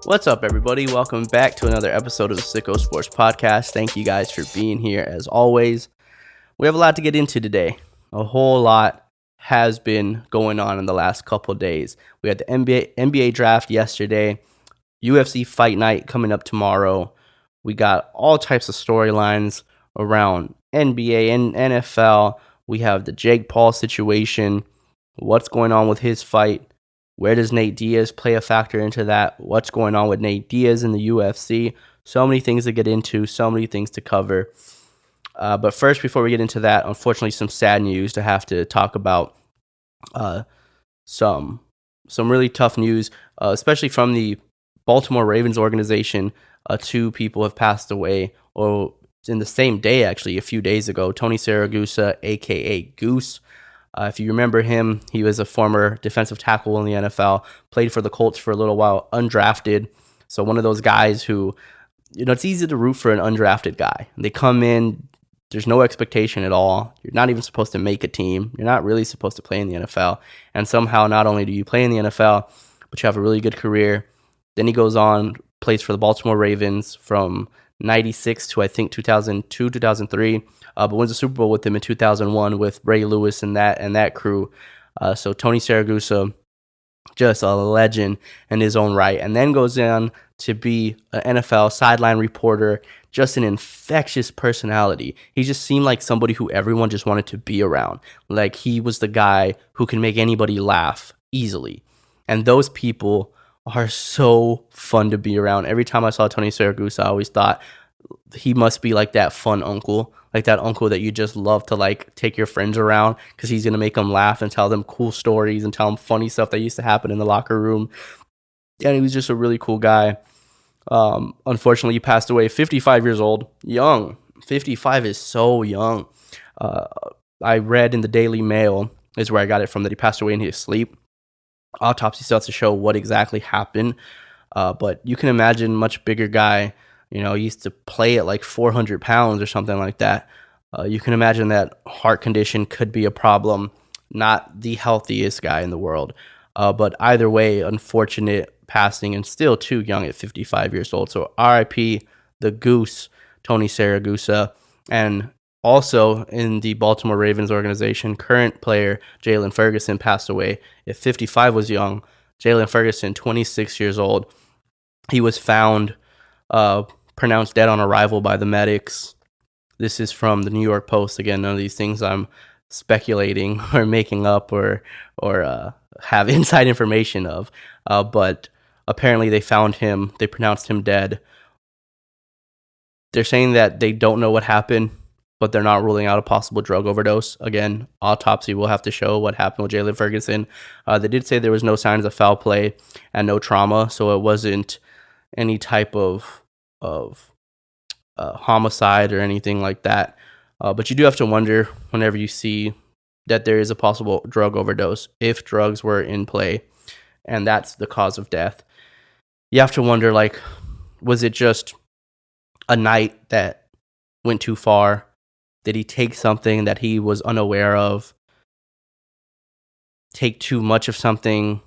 What's up, everybody? Welcome back to another episode of the Sicko Sports Podcast. Thank you guys for being here, as always. We have a lot to get into today. A whole lot has been going on in the last couple of days. We had the NBA draft yesterday, UFC Fight Night coming up tomorrow. We got all types of storylines around NBA and NFL. We have the Jake Paul situation. What's going on with his fight? Where does Nate Diaz play a factor into that? What's going on with Nate Diaz in the UFC? So many things to get into, so many things to cover. But first, before we get into that, unfortunately, some sad news to have to talk about. Some really tough news, especially from the Baltimore Ravens organization. Two people have passed away, or in the same day, actually, a few days ago. Tony Siragusa, a.k.a. Goose. If you remember him, he was a former defensive tackle in the NFL, played for the Colts for a little while, undrafted. So one of those guys who, it's easy to root for an undrafted guy. They come in, there's no expectation at all. You're not even supposed to make a team. You're not really supposed to play in the NFL. And somehow, not only do you play in the NFL, but you have a really good career. Then he goes on, plays for the Baltimore Ravens from 96 to I think 2002, 2003, but wins the Super Bowl with them in 2001 with Ray Lewis and that crew. So Tony Siragusa, just a legend in his own right, and then goes on to be an NFL sideline reporter, just an infectious personality. He just seemed like somebody who everyone just wanted to be around. Like he was the guy who can make anybody laugh easily, and those people are so fun to be around. Every time I saw Tony Siragusa, I always thought he must be like that fun uncle, like that uncle that you just love to like take your friends around because he's going to make them laugh and tell them cool stories and tell them funny stuff that used to happen in the locker room. And he was just a really cool guy. Unfortunately, he passed away 55 years old. Young. 55 is so young. I read in the Daily Mail, is where I got it from, that he passed away in his sleep. Autopsy starts to show what exactly happened, but you can imagine much bigger guy. He used to play at like 400 pounds or something like that. You can imagine that heart condition could be a problem. Not the healthiest guy in the world, but either way, unfortunate passing, and still too young at 55 years old. So R.I.P. the Goose, Tony Siragusa. And also in the Baltimore Ravens organization, current player Jaylon Ferguson passed away at 55, was young. Jaylon Ferguson, 26 years old. He was found pronounced dead on arrival by the medics. This is from the New York Post. Again, none of these things I'm speculating or making up or have inside information of. But apparently they found him. They pronounced him dead. They're saying that they don't know what happened, but they're not ruling out a possible drug overdose. Again, autopsy will have to show what happened with Jaylon Ferguson. They did say there was no signs of foul play and no trauma, so it wasn't any type of homicide or anything like that. But you do have to wonder whenever you see that there is a possible drug overdose, if drugs were in play, and that's the cause of death. You have to wonder, like, was it just a night that went too far? Did he take something that he was unaware of? Take too much of something?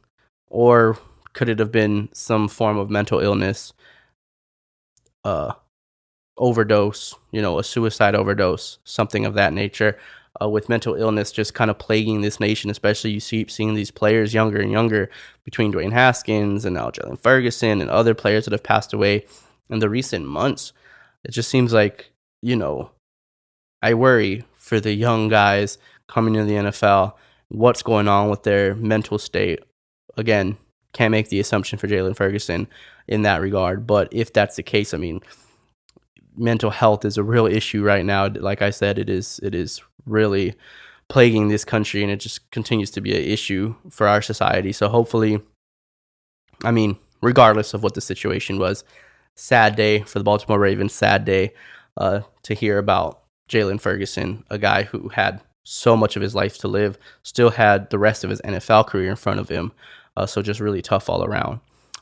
Or could it have been some form of mental illness? Overdose, a suicide overdose, something of that nature. With mental illness just kind of plaguing this nation, especially you keep seeing these players younger and younger, between Dwayne Haskins and now Jaylon Ferguson and other players that have passed away in the recent months. It just seems like, I worry for the young guys coming into the NFL, what's going on with their mental state. Again, can't make the assumption for Jaylon Ferguson in that regard, but if that's the case, mental health is a real issue right now. Like I said, it is really plaguing this country, and it just continues to be an issue for our society. So hopefully, regardless of what the situation was, sad day for the Baltimore Ravens, sad day to hear about Jaylon Ferguson, a guy who had so much of his life to live, still had the rest of his NFL career in front of him. So just really tough all around.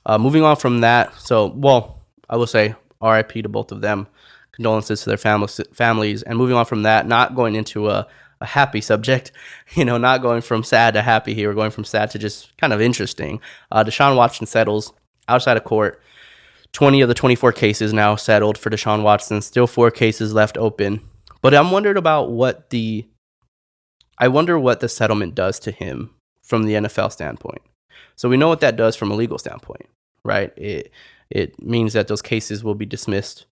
Moving on from that, I will say RIP to both of them. Condolences to their families. And moving on from that, not going into a happy subject, not going from sad to happy here. We're going from sad to just kind of interesting. Deshaun Watson settles outside of court. 20 of the 24 cases now settled for Deshaun Watson. Still 4 cases left open. But I'm wondering about what the settlement does to him from the NFL standpoint. So we know what that does from a legal standpoint, right? It means that those cases will be dismissed.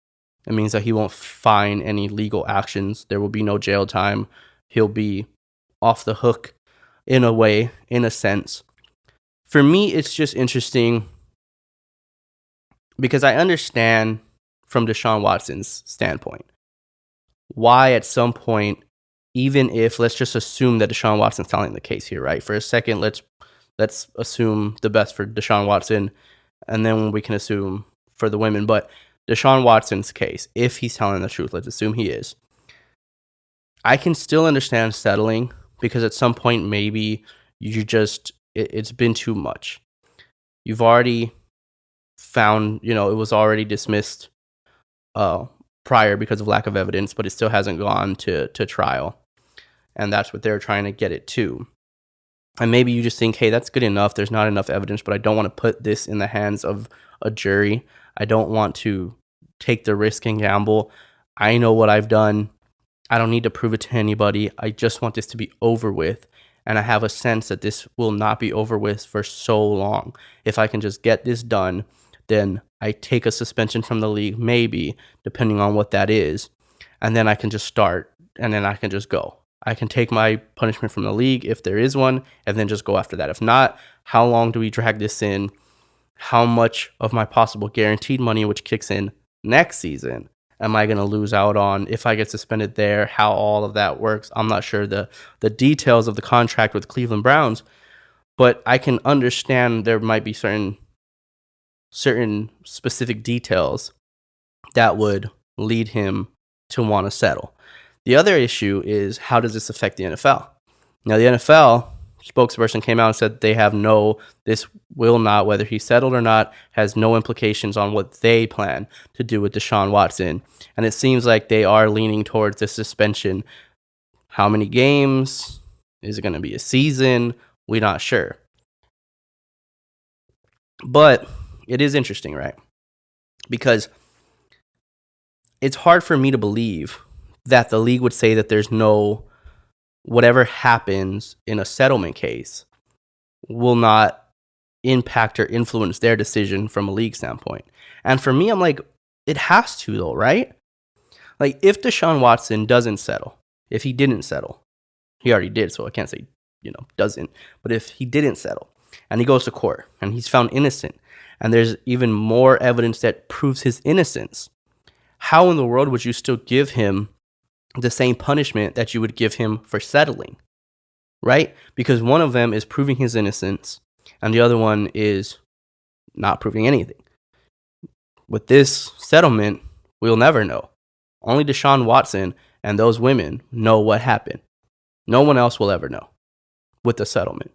It means that he won't find any legal actions. There will be no jail time. He'll be off the hook in a way, in a sense. For me, it's just interesting because I understand from Deshaun Watson's standpoint why at some point, even if, let's just assume that Deshaun Watson's telling the case here, right? For a second, let's assume the best for Deshaun Watson, and then we can assume for the women. But Deshaun Watson's case, if he's telling the truth, let's assume he is. I can still understand settling because at some point maybe it's been too much. You've already found, it was already dismissed prior because of lack of evidence, but it still hasn't gone to trial. And that's what they're trying to get it to. And maybe you just think, hey, that's good enough. There's not enough evidence, but I don't want to put this in the hands of a jury. I don't want to take the risk and gamble. I know what I've done. I don't need to prove it to anybody. I just want this to be over with. And I have a sense that this will not be over with for so long. If I can just get this done, then I take a suspension from the league, maybe, depending on what that is. And then I can just start, and then I can just go. I can take my punishment from the league if there is one, and then just go after that. If not, how long do we drag this in? How much of my possible guaranteed money, which kicks in next season, am I going to lose out on if I get suspended there? How all of that works, I'm not sure the details of the contract with Cleveland Browns, but I can understand there might be certain specific details that would lead him to want to settle. The other issue is, how does this affect the NFL? Now, the NFL spokesperson came out and said this will not, whether he settled or not, has no implications on what they plan to do with Deshaun Watson. And it seems like they are leaning towards the suspension. How many games? Is it going to be a season? We're not sure. But it is interesting, right? Because it's hard for me to believe that the league would say that there's no, whatever happens in a settlement case will not impact or influence their decision from a league standpoint. And for me, I'm like, it has to though, right? Like, if Deshaun Watson doesn't settle, if he didn't settle, he already did, so I can't say, doesn't, but if he didn't settle and he goes to court and he's found innocent and there's even more evidence that proves his innocence, how in the world would you still give him the same punishment that you would give him for settling, right? Because one of them is proving his innocence and the other one is not proving anything. With this settlement, we'll never know. Only Deshaun Watson and those women know what happened. No one else will ever know with the settlement.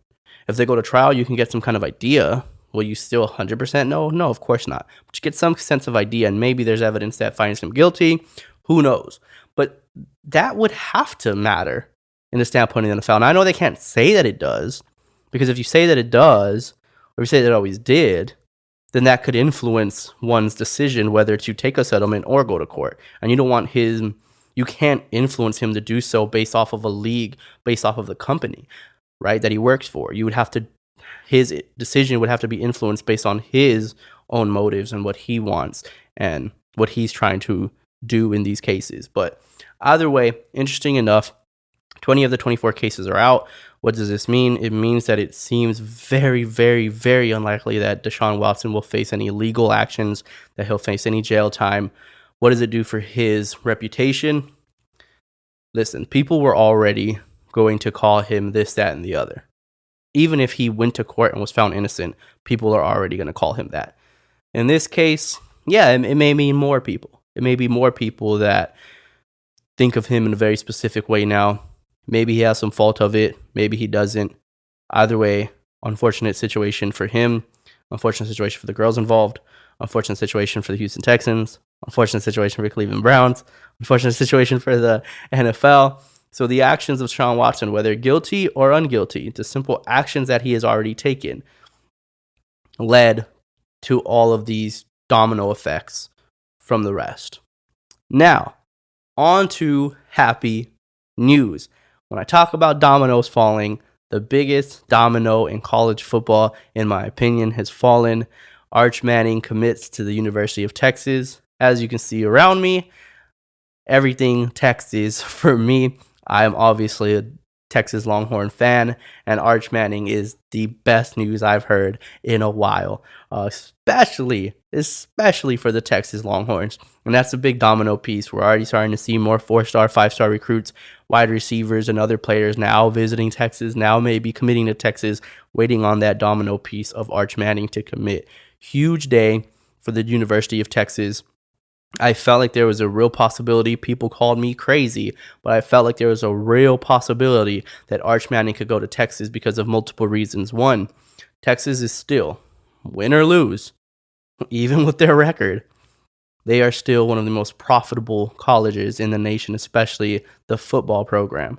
If they go to trial, you can get some kind of idea. Will you still 100% know? No, of course not. But you get some sense of idea, and maybe there's evidence that finds him guilty. Who knows? But that would have to matter in the standpoint of the NFL. And I know they can't say that it does, because if you say that it does, or you say that it always did, then that could influence one's decision whether to take a settlement or go to court. And you don't want you can't influence him to do so based off of a league, based off of the company, right, that he works for. His decision would have to be influenced based on his own motives and what he wants and what he's trying to do in these cases. But either way, interesting enough, 20 of the 24 cases are out. What does this mean? It means that it seems very, very, very unlikely that Deshaun Watson will face any legal actions, that he'll face any jail time. What does it do for his reputation? Listen, people were already going to call him this, that, and the other. Even if he went to court and was found innocent, people are already going to call him that. In this case, yeah, it may mean more people. It may be more people that think of him in a very specific way now. Maybe he has some fault of it. Maybe he doesn't. Either way, unfortunate situation for him. Unfortunate situation for the girls involved. Unfortunate situation for the Houston Texans. Unfortunate situation for Cleveland Browns. Unfortunate situation for the NFL. So the actions of Deshaun Watson, whether guilty or unguilty, the simple actions that he has already taken, led to all of these domino effects from the rest. Now, on to happy news. When I talk about dominoes falling, the biggest domino in college football, in my opinion, has fallen. Arch Manning commits to the University of Texas. As you can see around me, everything Texas for me. I'm obviously a Texas Longhorn fan, and Arch Manning is the best news I've heard in a while, especially for the Texas Longhorns. And that's a big domino piece. We're already starting to see more 4-star, 5-star recruits, wide receivers, and other players now visiting Texas, now maybe committing to Texas, waiting on that domino piece of Arch Manning to commit. Huge day for the University of Texas. I felt like there was a real possibility. People called me crazy, but I felt like there was a real possibility that Arch Manning could go to Texas because of multiple reasons. One, Texas is still, win or lose, even with their record, they are still one of the most profitable colleges in the nation, especially the football program.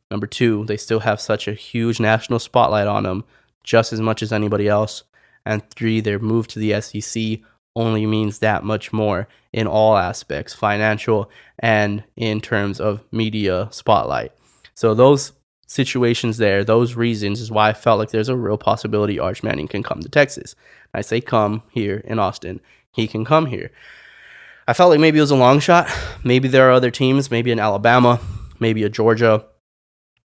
Number two, they still have such a huge national spotlight on them, just as much as anybody else. And three, their move to the SEC only means that much more in all aspects, financial and in terms of media spotlight. So those situations there, those reasons is why I felt like there's a real possibility Arch Manning can come to Texas. I say come here in Austin. He can come here. I felt like maybe it was a long shot. Maybe there are other teams, maybe in Alabama, maybe a Georgia,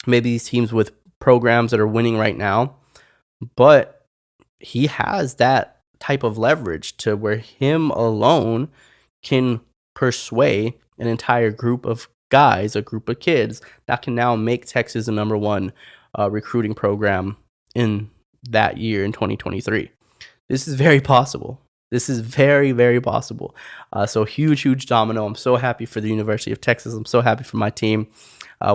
maybe these teams with programs that are winning right now. But he has that type of leverage to where him alone can persuade an entire group of guys, a group of kids that can now make Texas a number one recruiting program in that year in 2023. This is very possible. This is very, very possible. So huge domino. I'm so happy for the University of Texas. I'm so happy for my team.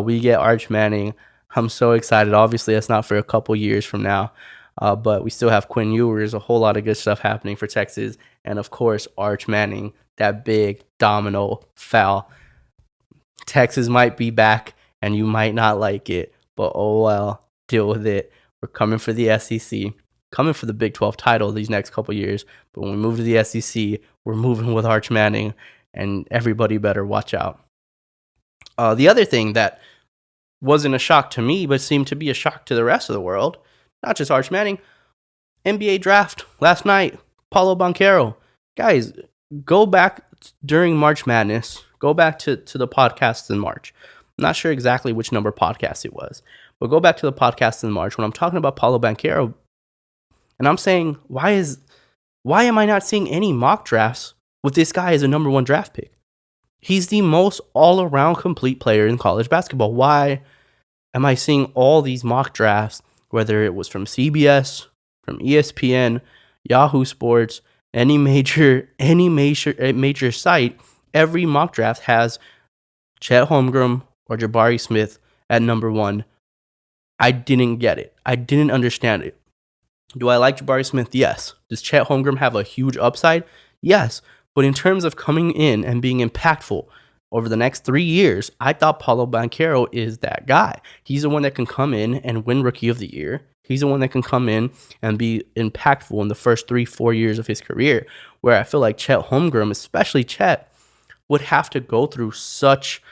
We get Arch Manning. I'm so excited. Obviously, that's not for a couple years from now. But we still have Quinn Ewers, a whole lot of good stuff happening for Texas. And, of course, Arch Manning, that big domino foul. Texas might be back, and you might not like it. But, oh, well, deal with it. We're coming for the SEC, coming for the Big 12 title these next couple years. But when we move to the SEC, we're moving with Arch Manning, and everybody better watch out. The other thing that wasn't a shock to me, but seemed to be a shock to the rest of the world, not just Arch Manning, NBA draft last night, Paolo Banchero. Guys, go back during March Madness. Go back to the podcast in March. I'm not sure exactly which number podcast it was, but go back to the podcast in March when I'm talking about Paolo Banchero, and I'm saying, why am I not seeing any mock drafts with this guy as a number one draft pick? He's the most all-around complete player in college basketball. Why am I seeing all these mock drafts, whether it was from CBS, from ESPN, Yahoo Sports, any major site? Every mock draft has Chet Holmgren or Jabari Smith at number one. I didn't get it. I didn't understand it. Do I like Jabari Smith? Yes. Does Chet Holmgren have a huge upside? Yes. But in terms of coming in and being impactful over the next 3 years, I thought Paolo Banchero is that guy. He's the one that can come in and win Rookie of the Year. He's the one that can come in and be impactful in the first 3-4 years of his career, where I feel like Chet Holmgren, especially Chet, would have to go through such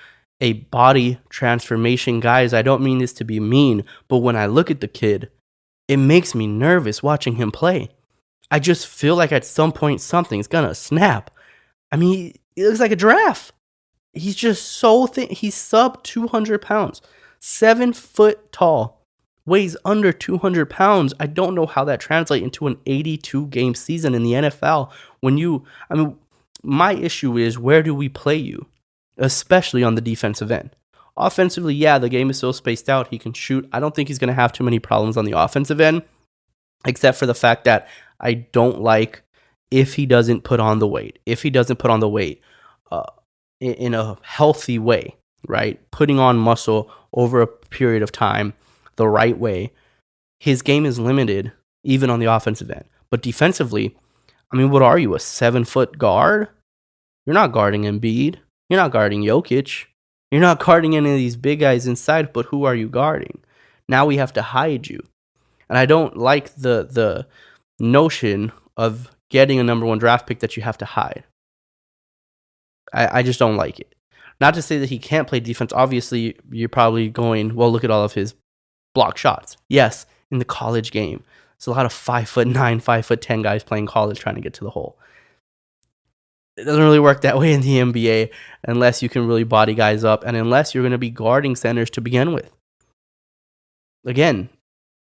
a body transformation. Guys, I don't mean this to be mean, but when I look at the kid, it makes me nervous watching him play. I just feel like at some point something's gonna snap. I mean, he looks like a giraffe. He's just so thin. He's sub 200 pounds, 7 foot tall, weighs under 200 pounds. I don't know how that translates into an 82 game season in the NFL. My issue is, where do we play you, especially on the defensive end? Offensively, yeah, the game is so spaced out. He can shoot. I don't think he's going to have too many problems on the offensive end, except for the fact that I don't like if he doesn't put on the weight. If he doesn't put on the weight in a healthy way, right? Putting on muscle over a period of time the right way, his game is limited even on the offensive end. But defensively, what are you, a 7 foot guard? You're not guarding Embiid. You're not guarding Jokic. You're not guarding any of these big guys inside, but who are you guarding? Now we have to hide you. And I don't like the notion of getting a number 1 draft pick that you have to hide. I just don't like it. Not to say that he can't play defense. Obviously, you're probably going, well, look at all of his block shots. Yes, in the college game. It's a lot of 5'9", 5'10" guys playing college trying to get to the hole. It doesn't really work that way in the NBA unless you can really body guys up and unless you're going to be guarding centers to begin with. Again,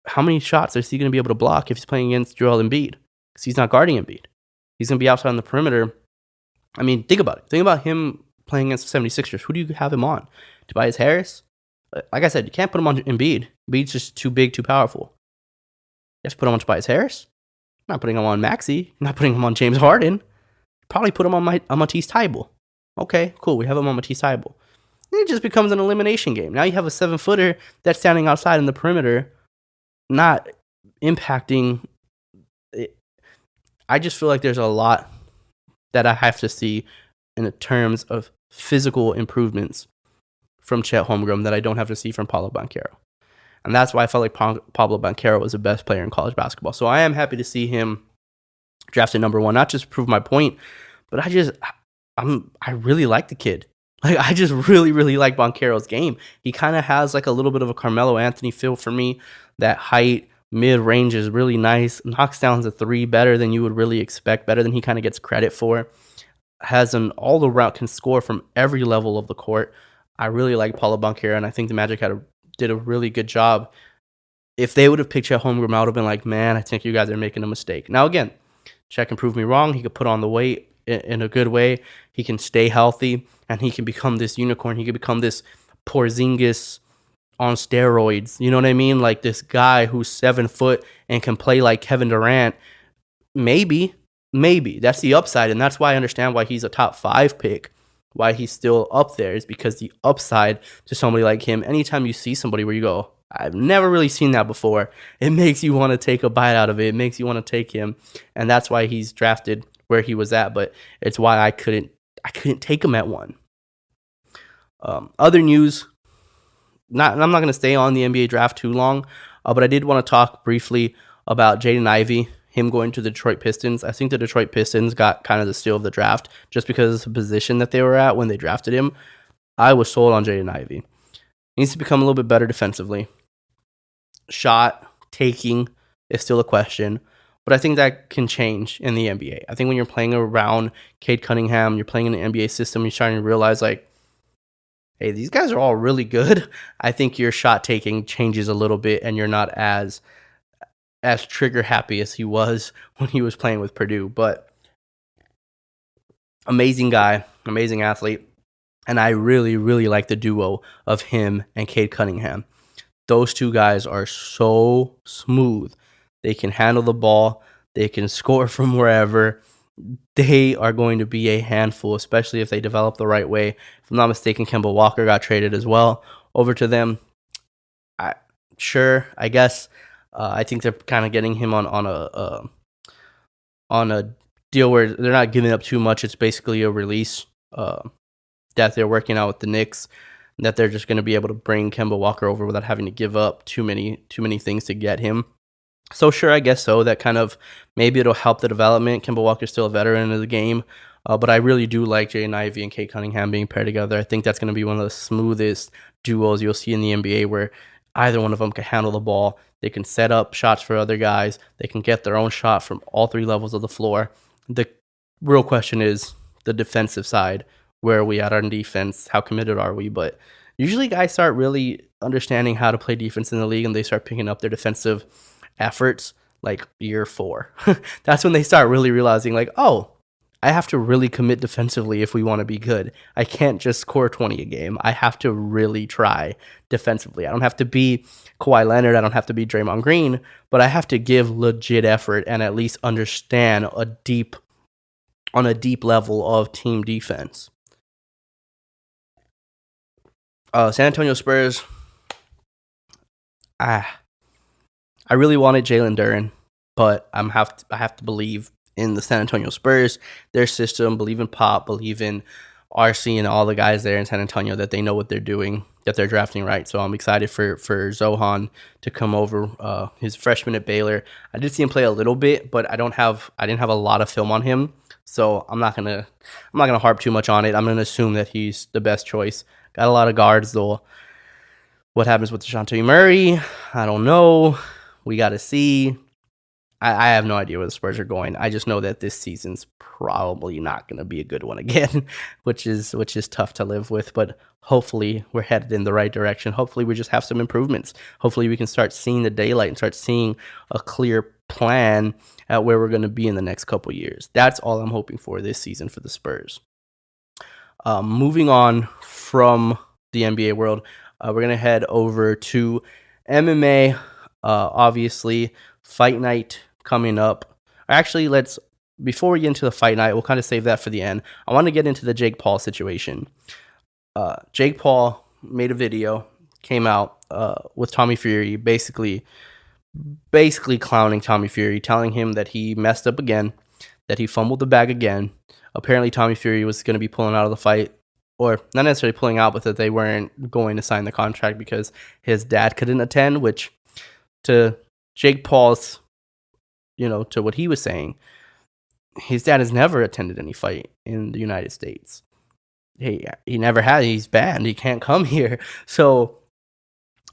how many shots is he going to be able to block if he's playing against Joel Embiid? Because he's not guarding Embiid. He's going to be outside on the perimeter. I mean, think about it. Think about him playing against the 76ers. Who do you have him on? Tobias Harris? Like I said, you can't put him on Embiid. Embiid's just too big, too powerful. You have to put him on Tobias Harris? You're not putting him on Maxey. You're not putting him on James Harden. Probably put him on Matisse Thybulle. Okay, cool. We have him on Matisse Thybulle. Then it just becomes an elimination game. Now you have a 7-footer that's standing outside in the perimeter, not impacting it. I just feel like there's a lot that I have to see in terms of physical improvements from Chet Holmgren that I don't have to see from Paolo Banchero. And that's why I felt like Paolo Banchero was the best player in college basketball. So I am happy to see him drafted number 1, not just to prove my point, but I really like the kid. Like, I just really, really like Banchero's game. He kind of has like a little bit of a Carmelo Anthony feel for me. That height, mid-range is really nice. Knocks down the 3 better than you would really expect, better than he kind of gets credit for. Has an all-around, can score from every level of the court. I really like Paolo Banchero, and I think the Magic did a really good job. If they would have picked Chet Holmgren, I would have been like, man, I think you guys are making a mistake. Now, again, Chet can prove me wrong. He could put on the weight in a good way. He can stay healthy, and he can become this unicorn. He can become this Porzingis on steroids. You know what I mean? Like this guy who's 7 foot and can play like Kevin Durant. Maybe. That's the upside, and that's why I understand why he's a top 5 pick. Why he's still up there is because the upside to somebody like him, anytime you see somebody where you go, I've never really seen that before, it makes you want to take a bite out of it. It makes you want to take him, and that's why he's drafted where he was at, but it's why I couldn't take him at 1. Other news, I'm not going to stay on the NBA draft too long, but I did want to talk briefly about Jaden Ivey, him going to the Detroit Pistons. I think the Detroit Pistons got kind of the steal of the draft just because of the position that they were at when they drafted him. I was sold on Jaden Ivey. He needs to become a little bit better defensively. Shot taking is still a question, but I think that can change in the NBA. I think when you're playing around Cade Cunningham, you're playing in the NBA system, you're starting to realize, like, hey, these guys are all really good. I think your shot taking changes a little bit, and you're not as trigger happy as he was when he was playing with Purdue. But amazing guy, amazing athlete, and I really, really like the duo of him and Cade Cunningham. Those two guys are so smooth. They can handle the ball. They can score from wherever. They are going to be a handful, especially if they develop the right way. If I'm not mistaken, Kemba Walker got traded as well over to them. I guess. I think they're kind of getting him on a deal where they're not giving up too much. It's basically a release that they're working out with the Knicks, that they're just going to be able to bring Kemba Walker over without having to give up too many things to get him. So sure, I guess so. That kind of, maybe it'll help the development. Kemba Walker's still a veteran of the game, but I really do like Jaden Ivey and Cade Cunningham being paired together. I think that's going to be one of the smoothest duos you'll see in the NBA, where either one of them can handle the ball. They can set up shots for other guys. They can get their own shot from all 3 levels of the floor. The real question is the defensive side. Where are we at on defense? How committed are we? But usually guys start really understanding how to play defense in the league, and they start picking up their defensive efforts like year 4. That's when they start really realizing, like, oh, I have to really commit defensively if we want to be good. I can't just score 20 a game. I have to really try defensively. I don't have to be Kawhi Leonard. I don't have to be Draymond Green, but I have to give legit effort and at least understand on a deep level of team defense. San Antonio Spurs. I really wanted Jalen Duren, but I have to believe in the San Antonio Spurs, their system, believe in Pop, believe in are seeing all the guys there in San Antonio that they know what they're doing, that they're drafting right. So I'm excited for Zohan to come over. His freshman at Baylor, I did see him play a little bit, but I didn't have a lot of film on him, so I'm not gonna harp too much on it. I'm gonna assume that he's the best choice. Got a lot of guards though. What happens with DeJounte Murray? I don't know. We got to see. I have no idea where the Spurs are going. I just know that this season's probably not going to be a good one again, which is tough to live with. But hopefully we're headed in the right direction. Hopefully we just have some improvements. Hopefully we can start seeing the daylight and start seeing a clear plan at where we're going to be in the next couple years. That's all I'm hoping for this season for the Spurs. Moving on from the NBA world, we're going to head over to MMA. Obviously, Fight Night coming up. Actually, before we get into the Fight Night, we'll kind of save that for the end. I want to get into the Jake Paul situation. Jake Paul made a video, came out with Tommy Fury, basically clowning Tommy Fury, telling him that he messed up again, that he fumbled the bag again. Apparently, Tommy Fury was going to be pulling out of the fight, or not necessarily pulling out, but that they weren't going to sign the contract because his dad couldn't attend, which to Jake Paul's, to what he was saying, his dad has never attended any fight in the United States. He never had. He's banned. He can't come here. So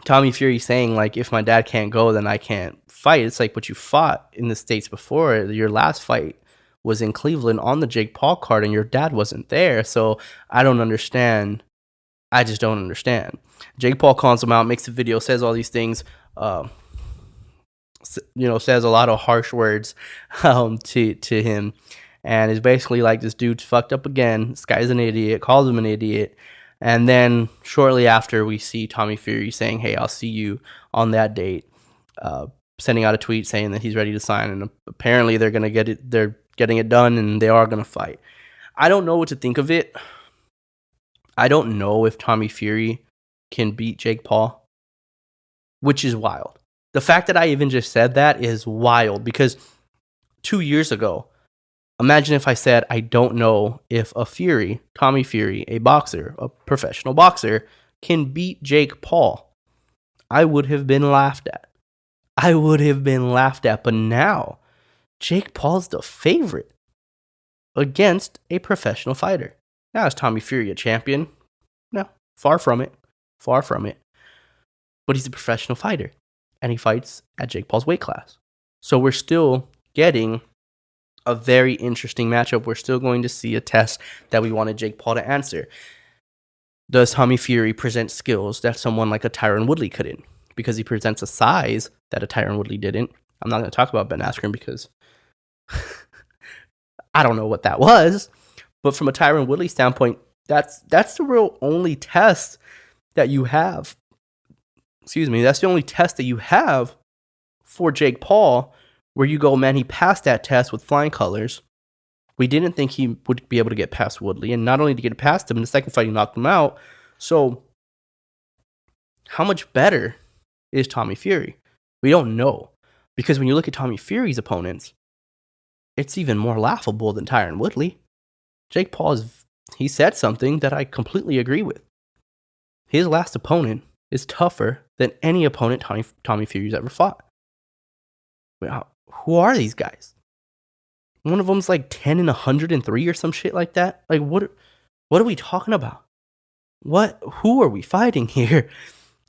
Tommy Fury saying, like, if my dad can't go, then I can't fight. It's like, but you fought in the States before. Your last fight was in Cleveland on the Jake Paul card, and your dad wasn't there. So I don't understand. I just don't understand. Jake Paul calls him out, makes a video, says all these things, says a lot of harsh words to him, and is basically like, this dude's fucked up again. This guy's an idiot, calls him an idiot. And then shortly after, we see Tommy Fury saying, hey, I'll see you on that date, sending out a tweet saying that he's ready to sign, and apparently they're going to get it. They're getting it done, and they are going to fight. I don't know what to think of it. I don't know if Tommy Fury can beat Jake Paul, which is wild. The fact that I even just said that is wild, because 2 years ago, imagine if I said I don't know if Tommy Fury, a boxer, a professional boxer, can beat Jake Paul. I would have been laughed at. But now, Jake Paul's the favorite against a professional fighter. Now, is Tommy Fury a champion? No, far from it. But he's a professional fighter, and he fights at Jake Paul's weight class. So we're still getting a very interesting matchup. We're still going to see a test that we wanted Jake Paul to answer. Does Tommy Fury present skills that someone like a Tyron Woodley couldn't? Because he presents a size that a Tyron Woodley didn't. I'm not going to talk about Ben Askren because I don't know what that was. But from a Tyron Woodley standpoint, that's the real only test that you have. That's the only test that you have for Jake Paul, where you go, man, he passed that test with flying colors. We didn't think he would be able to get past Woodley, and not only to get past him, in the second fight he knocked him out. So how much better is Tommy Fury? We don't know, because when you look at Tommy Fury's opponents, it's even more laughable than Tyron Woodley. Jake Paul he said something that I completely agree with. His last opponent is tougher than any opponent Tommy Fury's ever fought. Who are these guys? One of them's like 10 and 103 or some shit like that. Like, what are we talking about? Who are we fighting here?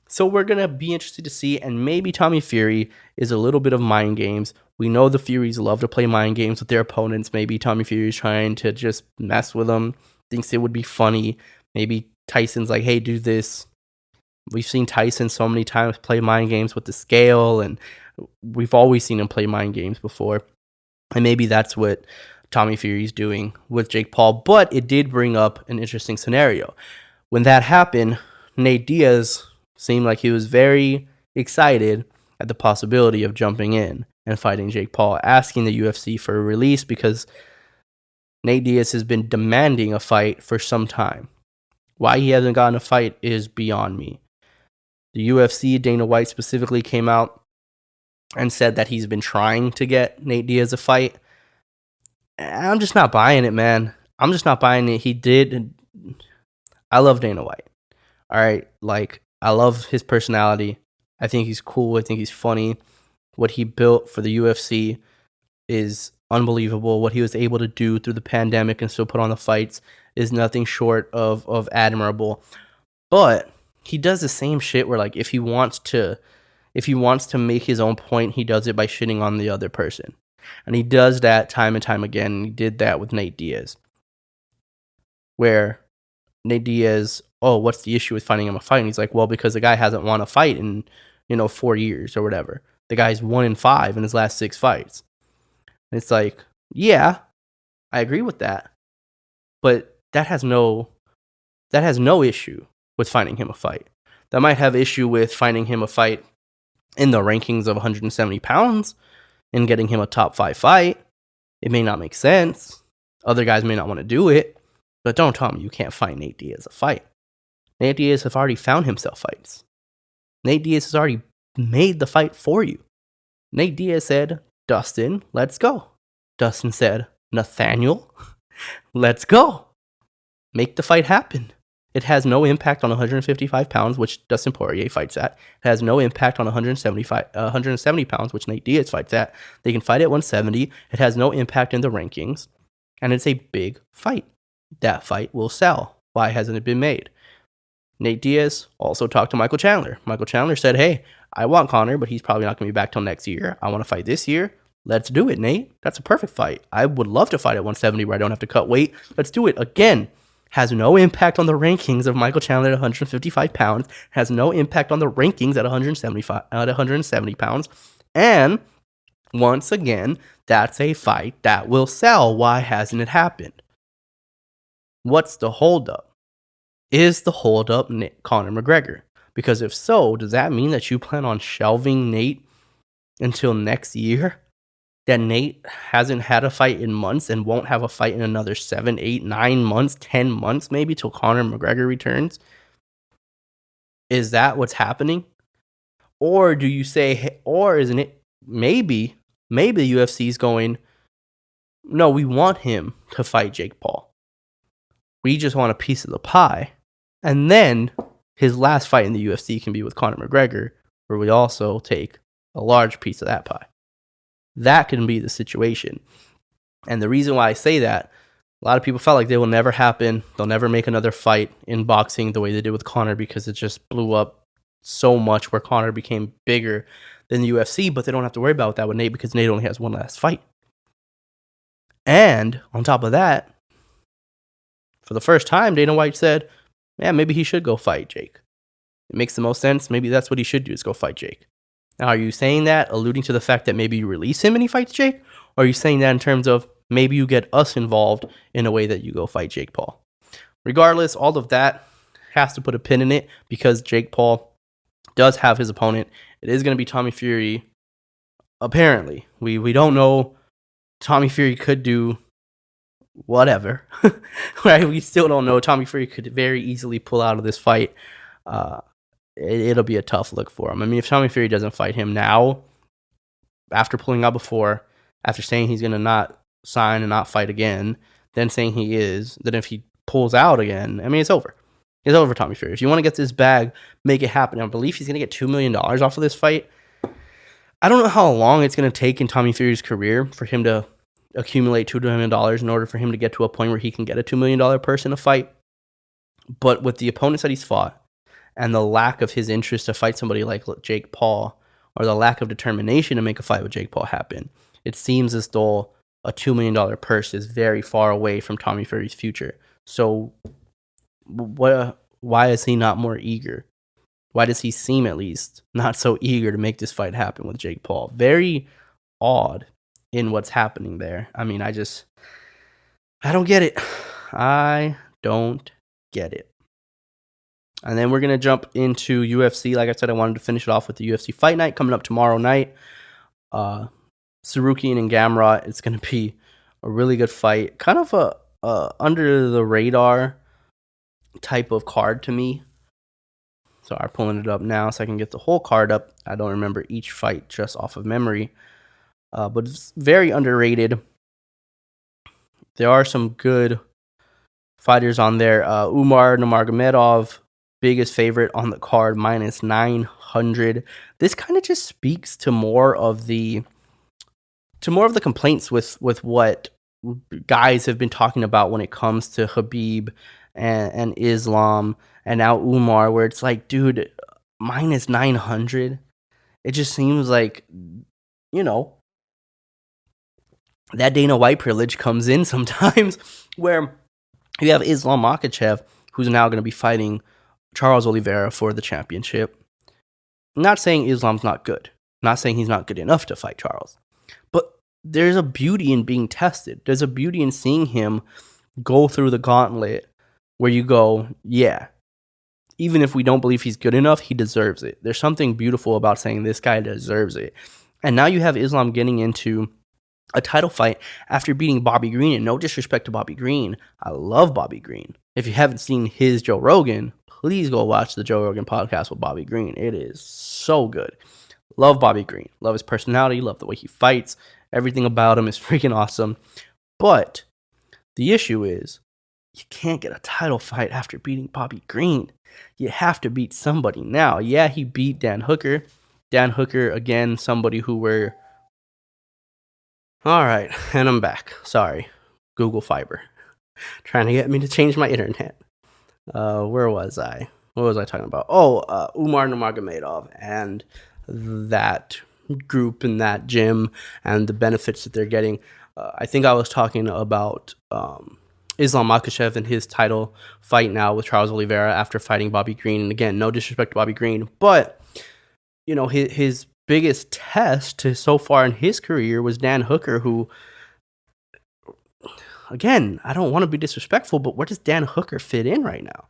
So we're going to be interested to see, and maybe Tommy Fury is a little bit of mind games. We know the Furies love to play mind games with their opponents. Maybe Tommy Fury's trying to just mess with them, thinks it would be funny. Maybe Tyson's like, hey, do this. We've seen Tyson so many times play mind games with the scale, and we've always seen him play mind games before. And maybe that's what Tommy Fury's doing with Jake Paul. But it did bring up an interesting scenario. When that happened, Nate Diaz seemed like he was very excited at the possibility of jumping in and fighting Jake Paul, asking the UFC for a release because Nate Diaz has been demanding a fight for some time. Why he hasn't gotten a fight is beyond me. The UFC, Dana White specifically, came out and said that he's been trying to get Nate Diaz a fight. I'm just not buying it, man. I'm just not buying it. He did I love Dana White. All right, like I love his personality. I think he's cool. I think he's funny. What he built for the UFC is unbelievable. What he was able to do through the pandemic and still put on the fights is nothing short of admirable. But he does the same shit where like if he wants to make his own point, he does it by shitting on the other person. And he does that time and time again. And he did that with Nate Diaz. Where Nate Diaz, oh, what's the issue with finding him a fight? And he's like, well, because the guy hasn't won a fight in, 4 years or whatever. The guy's 1-5 in his last 6 fights. And it's like, yeah, I agree with that. But that has no issue with finding him a fight. That might have issue with finding him a fight in the rankings of 170 pounds and getting him a top 5 fight. It may not make sense. Other guys may not want to do it. But don't tell me you can't find Nate Diaz a fight. Nate Diaz has already found himself fights. Nate Diaz has already made the fight for you. Nate Diaz said, Dustin, let's go. Dustin said, Nathaniel, let's go. Make the fight happen. It has no impact on 155 pounds, which Dustin Poirier fights at. It has no impact on 170 pounds, which Nate Diaz fights at. They can fight at 170. It has no impact in the rankings. And it's a big fight. That fight will sell. Why hasn't it been made? Nate Diaz also talked to Michael Chandler. Michael Chandler said, hey, I want Conor, but he's probably not going to be back till next year. I want to fight this year. Let's do it, Nate. That's a perfect fight. I would love to fight at 170 where I don't have to cut weight. Let's do it. Again, has no impact on the rankings of Michael Chandler at 155 pounds. Has no impact on the rankings at 170 pounds. And once again, that's a fight that will sell. Why hasn't it happened? What's the holdup? Is the holdup Conor McGregor? Because if so, does that mean that you plan on shelving Nate until next year? That Nate hasn't had a fight in months and won't have a fight in another 7, 8, 9 months, 10 months maybe till Conor McGregor returns? Is that what's happening? Or do you say, or isn't it maybe the UFC is going, no, we want him to fight Jake Paul. We just want a piece of the pie. And then his last fight in the UFC can be with Conor McGregor, where we also take a large piece of that pie. That can be the situation. And the reason why I say that, a lot of people felt like they will never happen. They'll never make another fight in boxing the way they did with Conor because it just blew up so much where Conor became bigger than the UFC, but they don't have to worry about that with Nate because Nate only has one last fight. And on top of that, for the first time, Dana White said, yeah, maybe he should go fight Jake. It makes the most sense. Maybe that's what he should do is go fight Jake. Now, are you saying that alluding to the fact that maybe you release him and he fights Jake? Or are you saying that in terms of maybe you get us involved in a way that you go fight Jake Paul? Regardless, all of that has to put a pin in it because Jake Paul does have his opponent. It is going to be Tommy Fury. Apparently, we don't know. Tommy Fury could do whatever, right? We still don't know. Tommy Fury could very easily pull out of this fight. It'll be a tough look for him. I mean, if Tommy Fury doesn't fight him now, after pulling out before, after saying he's going to not sign and not fight again, then saying he is, then if he pulls out again, I mean, it's over. It's over for Tommy Fury. If you want to get this bag, make it happen. I believe he's going to get $2 million off of this fight. I don't know how long it's going to take in Tommy Fury's career for him to accumulate $2 million in order for him to get to a point where he can get a $2 million person to fight. But with the opponents that he's fought and the lack of his interest to fight somebody like Jake Paul or the lack of determination to make a fight with Jake Paul happen, it seems as though a $2 million purse is very far away from Tommy Fury's future. So why is he not more eager? Why does he seem at least not so eager to make this fight happen with Jake Paul? Very odd in what's happening there. I mean, I don't get it. I don't get it. And then we're going to jump into UFC. Like I said, I wanted to finish it off with the UFC Fight Night coming up tomorrow night. Tsarukyan and Gamrot. It's going to be a really good fight. Kind of a under the radar type of card to me. So I'm pulling it up now so I can get the whole card up. I don't remember each fight just off of memory. But it's very underrated. There are some good fighters on there. Umar Nurmagomedov, biggest favorite on the card, minus 900. This kind of just speaks to more of the complaints with what guys have been talking about when it comes to Khabib and Islam and now Umar, where it's like, dude, minus 900. It just seems like, that Dana White privilege comes in sometimes, where you have Islam Makhachev, who's now going to be fighting Charles Oliveira for the championship. I'm not saying Islam's not good. I'm not saying he's not good enough to fight Charles. But there's a beauty in being tested. There's a beauty in seeing him go through the gauntlet where you go, yeah, even if we don't believe he's good enough, he deserves it. There's something beautiful about saying this guy deserves it. And now you have Islam getting into a title fight after beating Bobby Green. And no disrespect to Bobby Green, I love Bobby Green. If you haven't seen his Joe Rogan, please go watch the Joe Rogan podcast with Bobby Green. It is so good. Love Bobby Green. Love his personality. Love the way he fights. Everything about him is freaking awesome. But the issue is, you can't get a title fight after beating Bobby Green. You have to beat somebody now. Yeah, he beat Dan Hooker. Dan Hooker, again, somebody who we're... All right, and I'm back. Sorry. Google Fiber. Trying to get me to change my internet. Where was I? What was I talking about? Umar Nurmagomedov and that group in that gym and the benefits that they're getting. I think I was talking about Islam Makhachev and his title fight now with Charles Oliveira after fighting Bobby Green. And again, no disrespect to Bobby Green, but his biggest test so far in his career was Dan Hooker, who, again, I don't want to be disrespectful, but where does Dan Hooker fit in right now?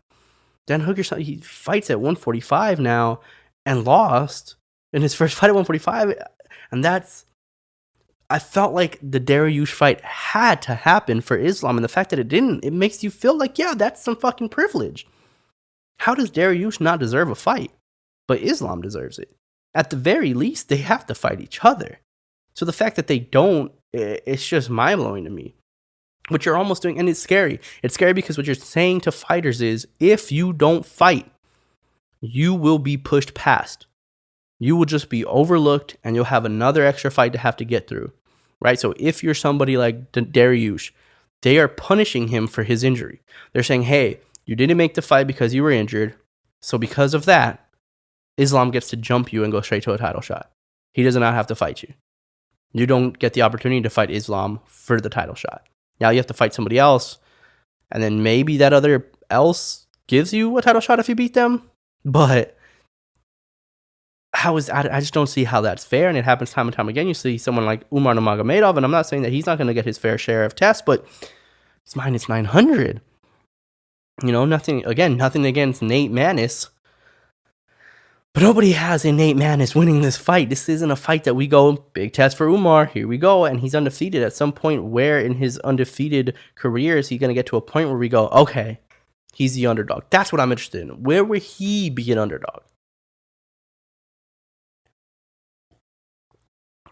Dan Hooker, he fights at 145 now and lost in his first fight at 145. And I felt like the Dariush fight had to happen for Islam. And the fact that it didn't, it makes you feel like, yeah, that's some fucking privilege. How does Dariush not deserve a fight? But Islam deserves it. At the very least, they have to fight each other. So the fact that they don't, it's just mind-blowing to me. What you're almost doing, and it's scary. It's scary because what you're saying to fighters is, if you don't fight, you will be pushed past. You will just be overlooked, and you'll have another extra fight to have to get through, right? So if you're somebody like Dariush, they are punishing him for his injury. They're saying, hey, you didn't make the fight because you were injured, so because of that, Islam gets to jump you and go straight to a title shot. He does not have to fight you. You don't get the opportunity to fight Islam for the title shot. Now you have to fight somebody else, and then maybe that other else gives you a title shot if you beat them. But I just don't see how that's fair, and it happens time and time again. You see someone like Umar Nurmagomedov, and I'm not saying that he's not going to get his fair share of tests, but it's minus 900. Nothing against Nate Maness. But nobody has a Nate Maness winning this fight. This isn't a fight that we go, big test for Umar, here we go, and he's undefeated. At some point, where in his undefeated career is he going to get to a point where we go, okay, he's the underdog? That's what I'm interested in. Where will he be an underdog?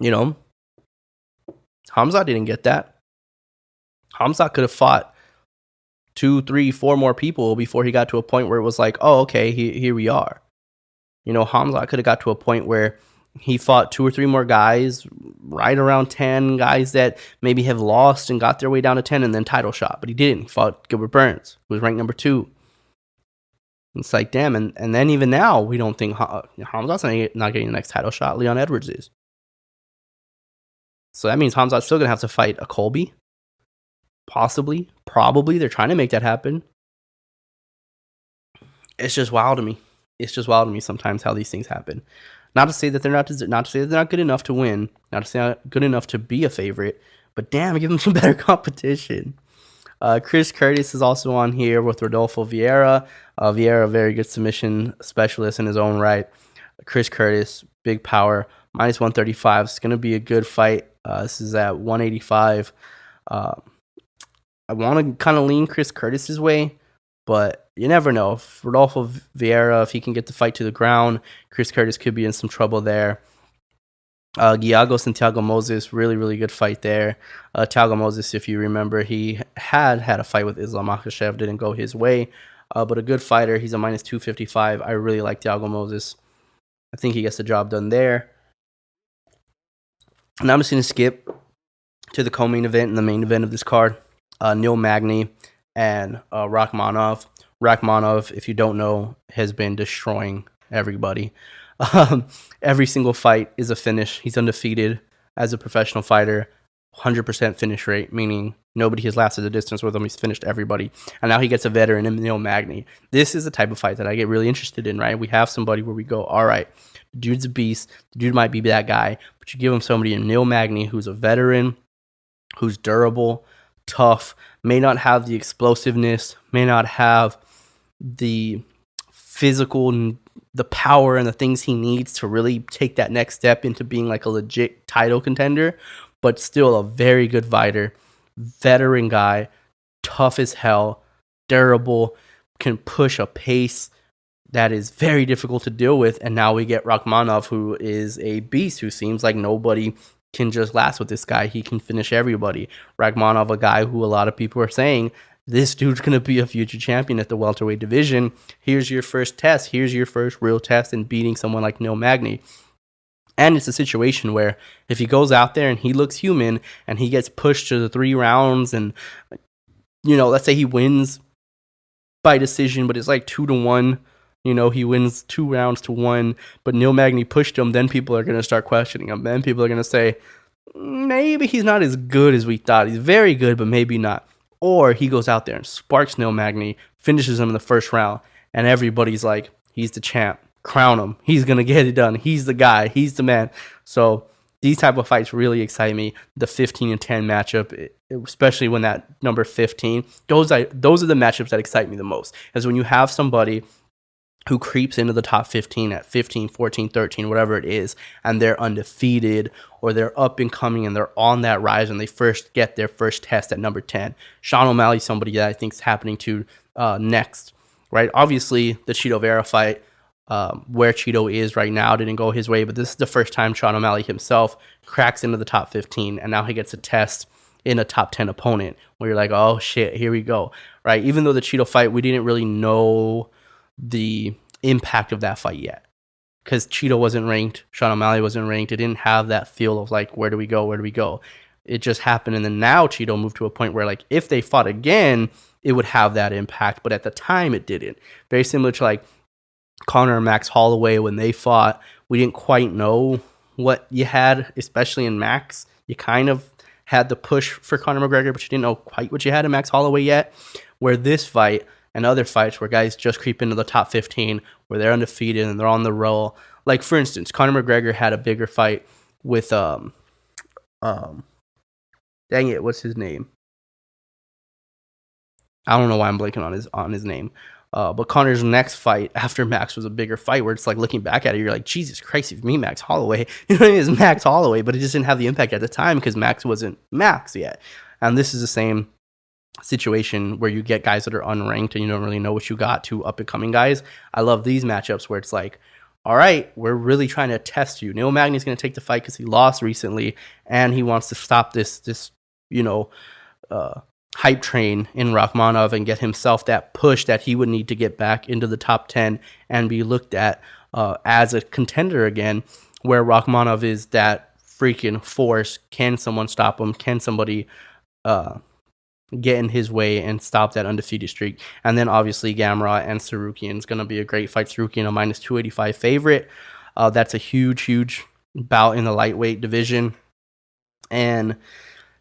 Hamzat didn't get that. Hamzat could have fought 2, 3, 4 more people before he got to a point where it was like, oh, okay, here we are. Hamzat could have got to a point where he fought 2 or 3 more guys, right around 10 guys that maybe have lost and got their way down to 10 and then title shot. But he didn't. He fought Gilbert Burns, who was ranked number 2. It's like, damn. And then even now, we don't think Hamzat's not getting the next title shot. Leon Edwards is. So that means Hamzat's still going to have to fight a Colby. Possibly. Probably. They're trying to make that happen. It's just wild to me. It's just wild to me sometimes how these things happen. Not to say that they're not good enough to win, not to say they're not good enough to be a favorite, but damn, give them some better competition. Chris Curtis is also on here with Rodolfo Vieira. Vieira, a very good submission specialist in his own right. Chris Curtis, big power, minus 135. It's going to be a good fight. This is at 185. I want to kind of lean Chris Curtis's way, but you never know. If Rodolfo Vieira, if he can get the fight to the ground, Chris Curtis could be in some trouble there. Giagos and Thiago Moses, really, really good fight there. Thiago Moses, if you remember, he had a fight with Islam Makhachev, didn't go his way, but a good fighter. He's a minus 255. I really like Thiago Moses. I think he gets the job done there. Now I'm just going to skip to the co-main event and the main event of this card. Neil Magny and Rakhmonov. Rakhmonov, if you don't know, has been destroying everybody. Every single fight is a finish. He's undefeated as a professional fighter. 100% finish rate, meaning nobody has lasted the distance with him. He's finished everybody. And now he gets a veteran in Neil Magny. This is the type of fight that I get really interested in, right? We have somebody where we go, all right, the dude's a beast. The dude might be that guy, but you give him somebody in Neil Magny who's a veteran, who's durable, tough, may not have the explosiveness, may not have the physical, the power and the things he needs to really take that next step into being like a legit title contender, but still a very good fighter, veteran guy, tough as hell, durable, can push a pace that is very difficult to deal with. And now we get Rakhmonov, who is a beast, who seems like nobody can just last with this guy. He can finish everybody. Rakhmonov, a guy who a lot of people are saying, this dude's going to be a future champion at the welterweight division. Here's your first test. Here's your first real test in beating someone like Neil Magny. And it's a situation where if he goes out there and he looks human and he gets pushed to the 3 rounds and, let's say he wins by decision, but it's like 2-1, he wins 2 rounds to 1, but Neil Magny pushed him, then people are going to start questioning him. Then people are going to say, maybe he's not as good as we thought. He's very good, but maybe not. Or he goes out there and sparks Neil Magny, finishes him in the first round, and everybody's like, he's the champ. Crown him. He's going to get it done. He's the guy. He's the man. So these type of fights really excite me. The 15-10 matchup, especially when that number 15, those are the matchups that excite me the most. Is when you have somebody who creeps into the top 15 at 15, 14, 13, whatever it is, and they're undefeated or they're up and coming and they're on that rise and they first get their first test at number 10. Sean O'Malley's somebody that I think is happening to next, right? Obviously, the Cheeto Vera fight, where Cheeto is right now, didn't go his way, but this is the first time Sean O'Malley himself cracks into the top 15, and now he gets a test in a top 10 opponent where you're like, oh shit, here we go, right? Even though the Cheeto fight, we didn't really know the impact of that fight yet because Cheeto wasn't ranked, Sean O'Malley wasn't ranked. It didn't have that feel of like, where do we go? It just happened, and then now Cheeto moved to a point where like if they fought again, it would have that impact, but at the time it didn't. Very similar to like Conor and Max Holloway when they fought. We didn't quite know what you had, especially in Max. You kind of had the push for Conor McGregor, but you didn't know quite what you had in Max Holloway yet. Where this fight and other fights where guys just creep into the top 15, where they're undefeated and they're on the roll. Like, for instance, Conor McGregor had a bigger fight with, dang it, what's his name? I don't know why I'm blanking on his name. But Conor's next fight after Max was a bigger fight where it's like looking back at it, you're like, Jesus Christ, if me Max Holloway, it's Max Holloway, but it just didn't have the impact at the time because Max wasn't Max yet. And this is the same situation where you get guys that are unranked and you don't really know what you got to up and coming guys. I love these matchups where it's like, all right, we're really trying to test you. Neil Magny's going to take the fight because he lost recently and he wants to stop this hype train in Rakhmonov and get himself that push that he would need to get back into the top 10 and be looked at as a contender again, where Rakhmonov is that freaking force. Can someone stop him? Can somebody get in his way and stop that undefeated streak? And then obviously Gamrot and Tsarukyan is going to be a great fight. Tsarukyan a minus 285 favorite. That's a huge bout in the lightweight division. And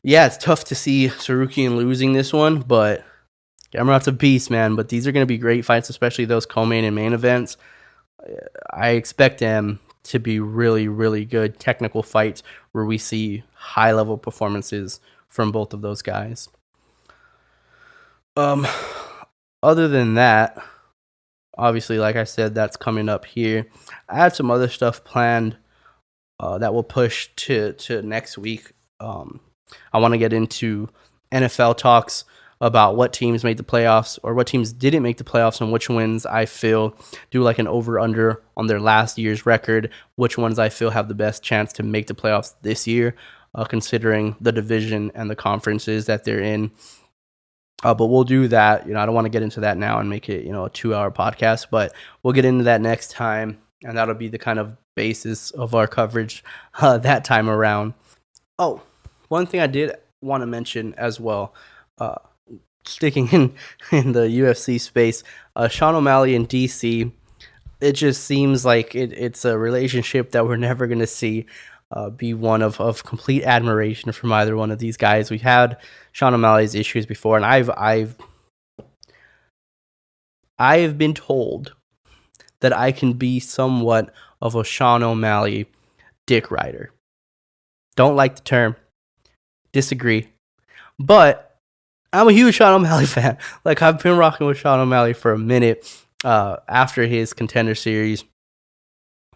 yeah, it's tough to see Tsarukyan losing this one, but Gamrot's a beast, man. But these are going to be great fights, especially those co-main and main events. I expect them to be really, really good technical fights where we see high-level performances from both of those guys. Other than that, obviously, like I said, that's coming up here. I have some other stuff planned that will push to next week. I want to get into NFL talks. about what teams made the playoffs or what teams didn't make the playoffs and which ones I feel do like an over-under on their last year's record, which ones I feel have the best chance to make the playoffs this year, considering the division and the conferences that they're in. But we'll do that. I don't want to get into that now and make it, a 2-hour podcast, but we'll get into that next time. And that'll be the kind of basis of our coverage that time around. Oh, one thing I did want to mention as well, sticking in the UFC space, Sean O'Malley and DC, it just seems like it's a relationship that we're never going to see be one of complete admiration from either one of these guys. We've had Sean O'Malley's issues before, and I've been told that I can be somewhat of a Sean O'Malley dick rider. Don't like the term. Disagree. But I'm a huge Sean O'Malley fan. Like, I've been rocking with Sean O'Malley for a minute. After his Contender Series,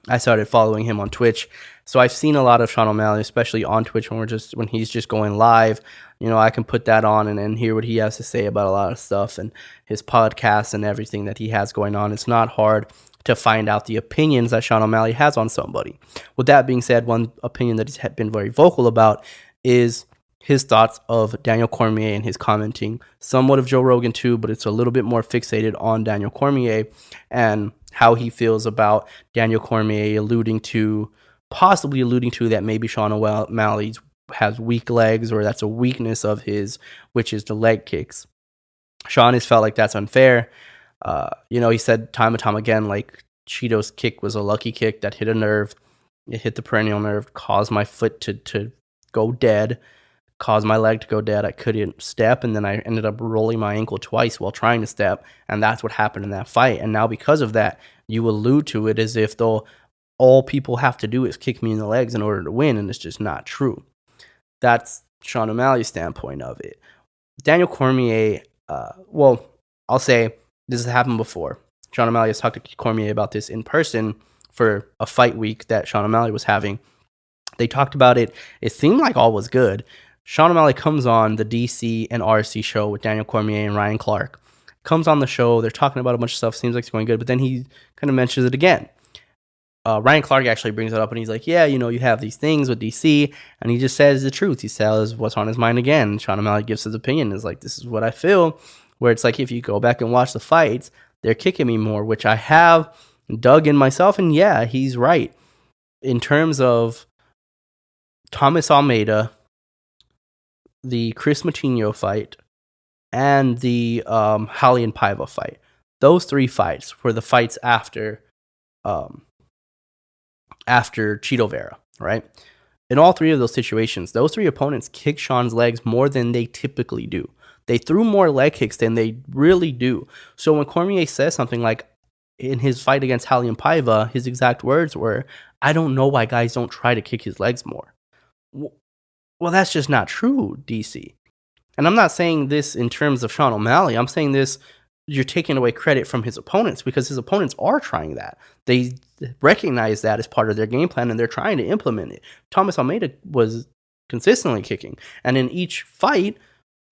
I started following him on Twitch. So I've seen a lot of Sean O'Malley, especially on Twitch when he's just going live. I can put that on and hear what he has to say about a lot of stuff and his podcast and everything that he has going on. It's not hard to find out the opinions that Sean O'Malley has on somebody. With that being said, one opinion that he's been very vocal about is his thoughts of Daniel Cormier and his commenting. Somewhat of Joe Rogan too, but it's a little bit more fixated on Daniel Cormier and how he feels about Daniel Cormier possibly alluding to that maybe Sean O'Malley has weak legs, or that's a weakness of his, which is the leg kicks. Sean has felt like that's unfair. He said time and time again, like, Cheeto's kick was a lucky kick that hit a nerve. It hit the perennial nerve, caused my foot to go dead, caused my leg to go dead. I couldn't step, and then I ended up rolling my ankle twice while trying to step, and that's what happened in that fight. And now because of that, you allude to it as if though all people have to do is kick me in the legs in order to win, and it's just not true. That's Sean O'Malley's standpoint of it. Daniel Cormier, I'll say this has happened before. Sean O'Malley has talked to Cormier about this in person for a fight week that Sean O'Malley was having. They talked about it. It seemed like all was good. Sean O'Malley comes on the DC and RC show with Daniel Cormier and Ryan Clark. Comes on the show. They're talking about a bunch of stuff. Seems like it's going good. But then he kind of mentions it again. Ryan Clark actually brings it up and he's like, yeah, you have these things with DC. And he just says the truth. He says what's on his mind again. Sean O'Malley gives his opinion. Is like, this is what I feel. Where it's like, if you go back and watch the fights, they're kicking me more, which I have dug in myself. And yeah, he's right. In terms of Thomas Almeida, the Chris Moutinho fight, and the Raulian Paiva fight. Those 3 fights were the fights after Chito Vera, right? In all 3 of those situations, those 3 opponents kicked Sean's legs more than they typically do. They threw more leg kicks than they really do. So when Cormier says something like, in his fight against Raulian Paiva, his exact words were, I don't know why guys don't try to kick his legs more. Well, that's just not true, DC. And I'm not saying this in terms of Sean O'Malley. I'm saying this, you're taking away credit from his opponents, because his opponents are trying that. They recognize that as part of their game plan, and they're trying to implement it. Thomas Almeida was consistently kicking. And in each fight,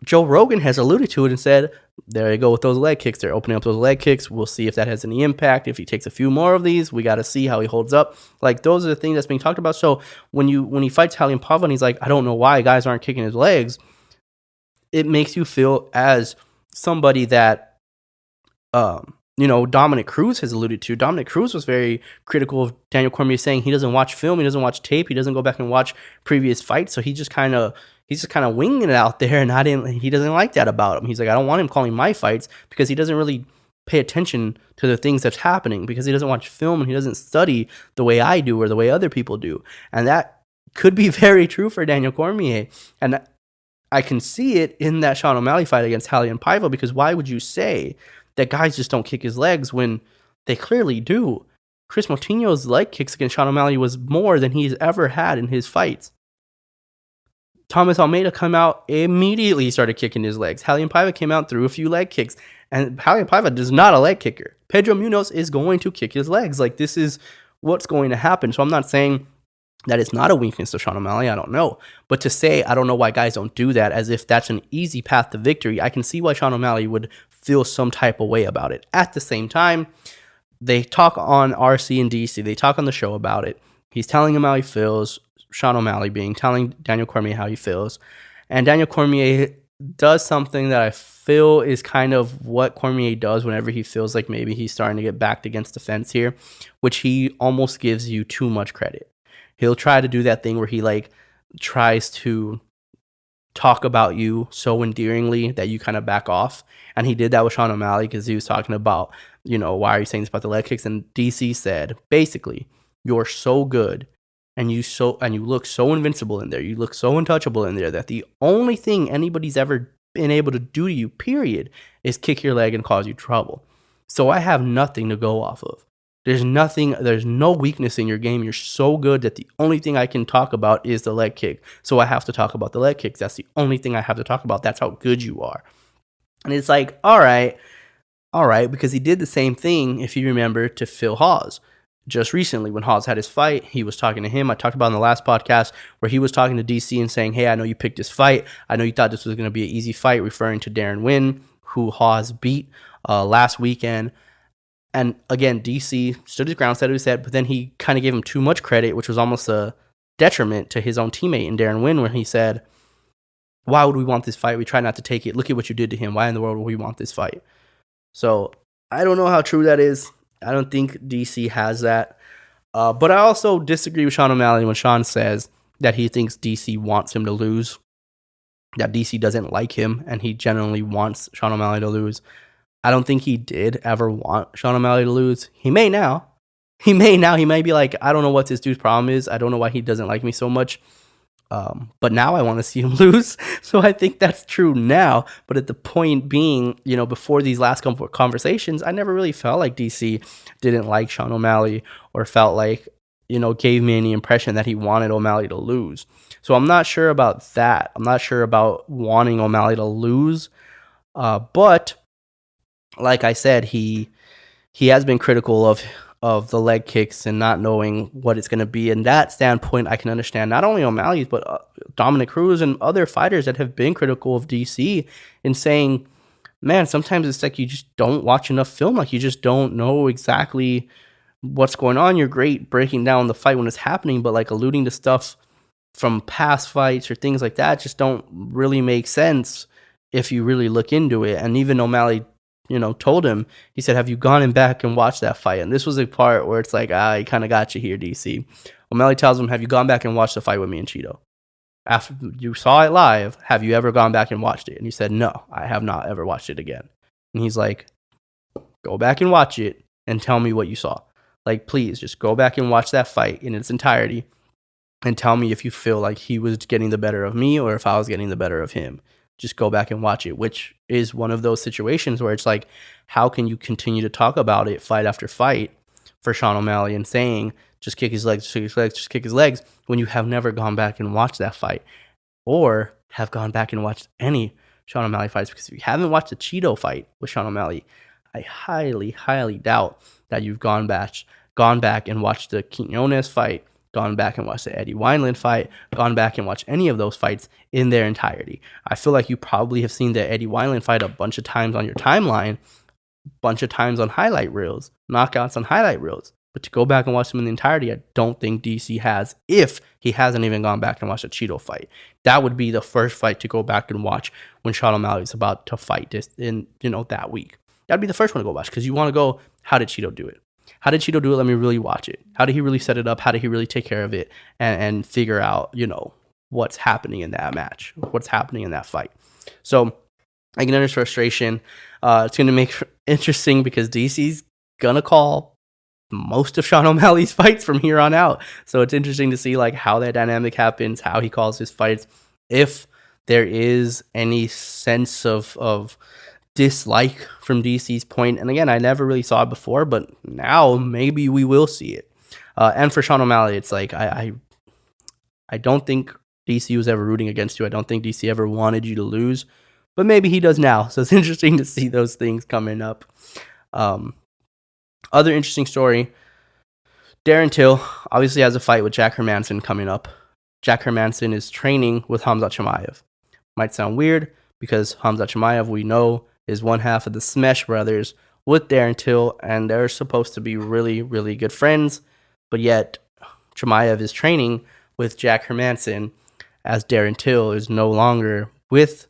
Joe Rogan has alluded to it and said, there you go with those leg kicks. They're opening up those leg kicks. We'll see if that has any impact. If he takes a few more of these, we got to see how he holds up. Like, those are the things that's being talked about. So when he fights Raulian Paiva and he's like, I don't know why guys aren't kicking his legs, it makes you feel as somebody that, Dominic Cruz has alluded to. Dominic Cruz was very critical of Daniel Cormier, saying he doesn't watch film, he doesn't watch tape, he doesn't go back and watch previous fights. So he's just kind of winging it out there, and he doesn't like that about him. He's like, I don't want him calling my fights, because he doesn't really pay attention to the things that's happening, because he doesn't watch film and he doesn't study the way I do or the way other people do. And that could be very true for Daniel Cormier. And I can see it in that Sean O'Malley fight against Raulian Paiva, because why would you say that guys just don't kick his legs when they clearly do? Chris Moutinho's leg kicks against Sean O'Malley was more than he's ever had in his fights. Thomas Almeida come out, immediately started kicking his legs. Raulian Paiva came out, threw a few leg kicks. And Raulian Paiva is not a leg kicker. Pedro Munoz is going to kick his legs. Like, this is what's going to happen. So I'm not saying That is not a weakness of Sean O'Malley. I don't know. But to say, I don't know why guys don't do that as if that's an easy path to victory, I can see why Sean O'Malley would feel some type of way about it. At the same time, they talk on RC and DC. They talk on the show about it. He's telling him how he feels. Sean O'Malley telling Daniel Cormier how he feels. And Daniel Cormier does something that I feel is kind of what Cormier does whenever he feels like maybe he's starting to get backed against the fence here, which he almost gives you too much credit. He'll try to do that thing where he like tries to talk about you so endearingly that you kind of back off. And he did that with Sean O'Malley because he was talking about, why are you saying this about the leg kicks? And DC said, basically, you're so good and you look so invincible in there. You look so untouchable in there that the only thing anybody's ever been able to do to you, period, is kick your leg and cause you trouble. So I have nothing to go off of. There's no weakness in your game. You're so good that the only thing I can talk about is the leg kick. So I have to talk about the leg kicks. That's the only thing I have to talk about. That's how good you are. And it's like, all right, because he did the same thing, if you remember, to Phil Hawes. Just recently, when Hawes had his fight, he was talking to him. I talked about in the last podcast where he was talking to DC and saying, hey, I know you picked this fight. I know you thought this was going to be an easy fight, referring to Darren Wynn, who Hawes beat last weekend. And again, DC stood his ground, said what he said, but then he kind of gave him too much credit, which was almost a detriment to his own teammate in Darren Wynn, when he said, why would we want this fight? We try not to take it. Look at what you did to him. Why in the world would we want this fight? So I don't know how true that is. I don't think DC has that. But I also disagree with Sean O'Malley when Sean says that he thinks DC wants him to lose, that DC doesn't like him, and he genuinely wants Sean O'Malley to lose. I don't think he did ever want Sean O'Malley to lose. He may now. He may be like, I don't know what this dude's problem is. I don't know why he doesn't like me so much. But now I want to see him lose. So I think that's true now. But at the point being, before these last couple of conversations, I never really felt like DC didn't like Sean O'Malley or felt like, gave me any impression that he wanted O'Malley to lose. So I'm not sure about that. I'm not sure about wanting O'Malley to lose. But like I said, he has been critical of the leg kicks and not knowing what it's going to be. And that standpoint, I can understand not only O'Malley's, but Dominic Cruz and other fighters that have been critical of DC in saying, man, sometimes it's like you just don't watch enough film. Like you just don't know exactly what's going on. You're great breaking down the fight when it's happening, but like alluding to stuff from past fights or things like that just don't really make sense if you really look into it. And even O'Malley, told him, he said, have you gone back and watched that fight? And this was a part where it's like, I kind of got you here, DC. O'Malley tells him, have you gone back and watched the fight with me and Cheeto? After you saw it live, have you ever gone back and watched it? And he said, no, I have not ever watched it again. And he's like, go back and watch it and tell me what you saw. Like, please, just go back and watch that fight in its entirety and tell me if you feel like he was getting the better of me or if I was getting the better of him. Just go back and watch it, which is one of those situations where it's like, how can you continue to talk about it fight after fight for Sean O'Malley and saying, just kick his legs, just kick his legs, just kick his legs, when you have never gone back and watched that fight or have gone back and watched any Sean O'Malley fights? Because if you haven't watched the Cheeto fight with Sean O'Malley, I highly, highly doubt that you've gone back and watched the Quinones fight, gone back and watched the Eddie Wineland fight, gone back and watched any of those fights in their entirety. I feel like you probably have seen the Eddie Wineland fight a bunch of times on your timeline, a bunch of times on highlight reels, knockouts on highlight reels. But to go back and watch them in the entirety, I don't think DC has, if he hasn't even gone back and watched a Cheeto fight. That would be the first fight to go back and watch when Sean O'Malley is about to fight this in, that week. That'd be the first one to go watch, because you want to go, how did Cheeto do it? How did Cheeto do it? Let me really watch it. How did he really set it up? How did he really take care of it and figure out, what's happening in that match, what's happening in that fight? So I can understand frustration. It's going to make interesting because DC's going to call most of Sean O'Malley's fights from here on out. So it's interesting to see like how that dynamic happens, how he calls his fights, if there is any sense of dislike from DC's point. And again, I never really saw it before, but now maybe we will see it. And for Sean O'Malley, it's like I don't think DC was ever rooting against you. I don't think DC ever wanted you to lose, but maybe he does now. So it's interesting to see those things coming up. Other interesting story, Darren Till obviously has a fight with Jack Hermanson coming up. Jack Hermanson is training with Khamzat Chimaev. Might sound weird because Khamzat Chimaev, we know, is one half of the Smesh brothers with Darren Till, and they're supposed to be really, really good friends. But yet, Chimaev is training with Jack Hermanson, as Darren Till is no longer with